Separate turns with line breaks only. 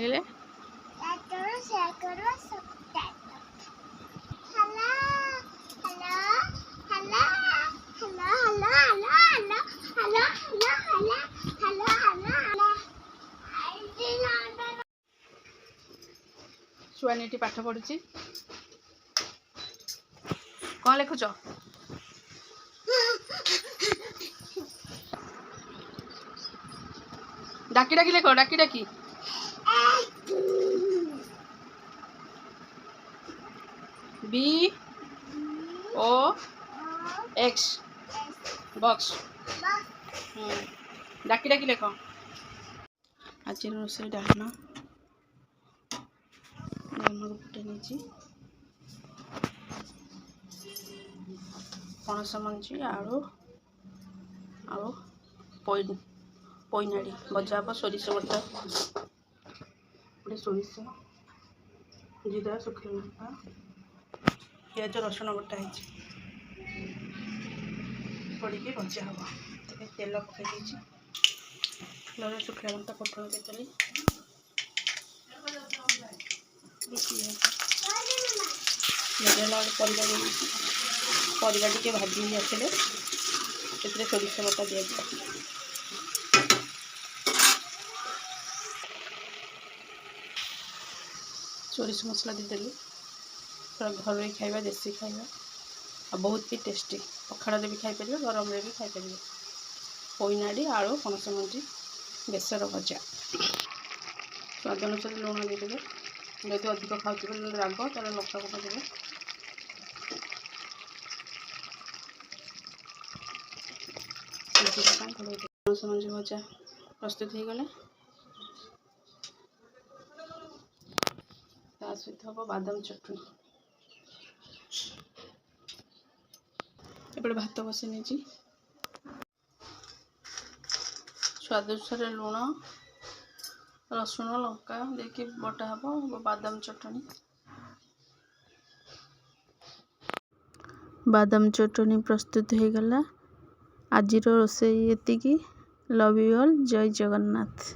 ଦେଖିଲେ ଛୁଆନୀଟି ପାଠ ପଢୁଛି। କ'ଣ ଲେଖୁଛ? ଡାକି ଡାକି ଲେଖ, ଡାକି ଡାକି। BOX box. ଡାକି ଡାକି ଲେଖ। ଆଜିର ରୋଷେଇ ଡାଲମା ଗୋଟେ ନେଇଛି, ପଣସ ମଞ୍ଜି, ଆଳୁ ଆଉ ପୋଇନାଡ଼ି ଭଜା ହେବ। ସୋରିଷ ବଟା, ଗୋଟେ ସୋରିଷ, ଜିରା, ଶୁଖିଲା ଲଙ୍କା, ପିଆଜ, ରସୁଣ ବଟା ହେଇଛି, ପଡ଼ିକି ଭଜା ହେବ। ତେବେ ତେଲ ପକାଇ ଦେଇଛି, ତେଲରେ ଶୁଖିଲା ଲଙ୍କା, ପୋଟଳ ଦେଇଦେଲି, ଭଜା ପରିବା ଦେଇଛି। ପରିବା ଟିକେ ଭାଜି ହେଇ ଆସିଲେ ସେଥିରେ ସୋରିଷ ବଟା ଦିଆଯିବ। ସୋରିଷ ମସଲା ଦେଇଦେଲି। ପୁରା ଘରୋଇ ଖାଇବା, ଦେଶୀ ଖାଇବା, ଆଉ ବହୁତ ବି ଟେଷ୍ଟି। ପଖାଳରେ ବି ଖାଇପାରିବେ, ଗରମରେ ବି ଖାଇପାରିବେ। ପୋଇନାଡ଼ି, ଆଳୁ, ପଣସ ମଞ୍ଜି, ବେସର ଭଜା। ସ୍ୱାଦ ଅନୁସାରେ ଲୁଣ ଦେଇଦେବେ। ଯଦି ଅଧିକ ଖାଉଥିବେ ରାଗ, ତାହେଲେ ଲଙ୍କା ଗୁଣ୍ଡ ଦେବେ। ପଣସ ମଞ୍ଜି ଭଜା ପ୍ରସ୍ତୁତ ହେଇଗଲେ ତା ସହିତ ହେବ ବାଦାମ ଚଟଣି। ଏପଟେ ଭାତ ବସି ନେଇଛି। ସ୍ୱାଦ ଅନୁସାରେ ଲୁଣ, ରସୁଣ, ଲଙ୍କା ଦେଇକି ବଟା ହେବ। ବାଦାମ ଚଟଣି। ବାଦାମ ଚଟଣି ପ୍ରସ୍ତୁତ ହେଇଗଲା। ଆଜିର ରୋଷେଇ ଏତିକି। Love you all. ଜୟ ଜଗନ୍ନାଥ।